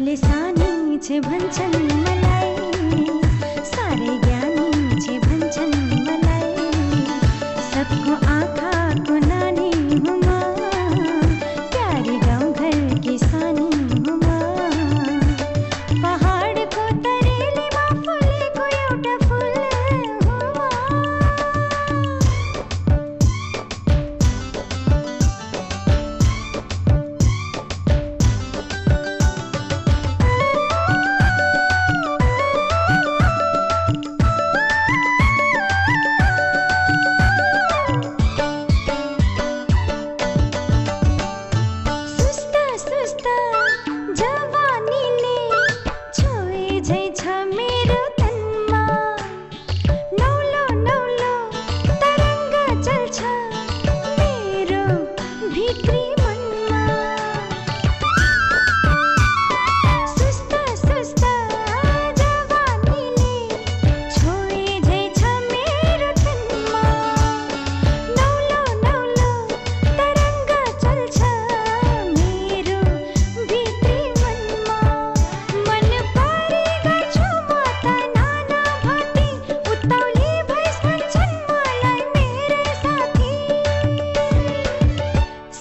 सबले सानी छे भन्छन् मलाई, सारे ज्ञानी छे भन्छन् मलाई। सबको आँखाको नानी हुँ म, प्यारी गाउँ घर की सानी हुँ म। पहाडको तरेलीमा फुलेको एउटा फुल हुँ म।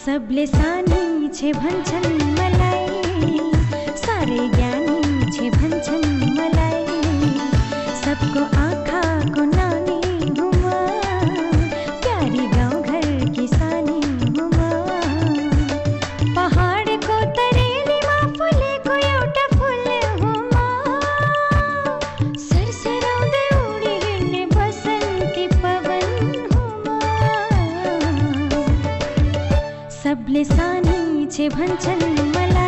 सबले सानी छे भन्छन् मलाई, सारे ज्ञानी छे भन्छन् मलाई। सबको आँखाको नानी हुँ म, प्यारी गाउँ घर की सानी हुँ म। पहाडको तरेलीमा फुलेको एउटा फुल हुँ म, सरसराउँदै उडी हिँड्ने बसन्ती पवन हुँ म। सबले सानी छे भन्छन् मलाई।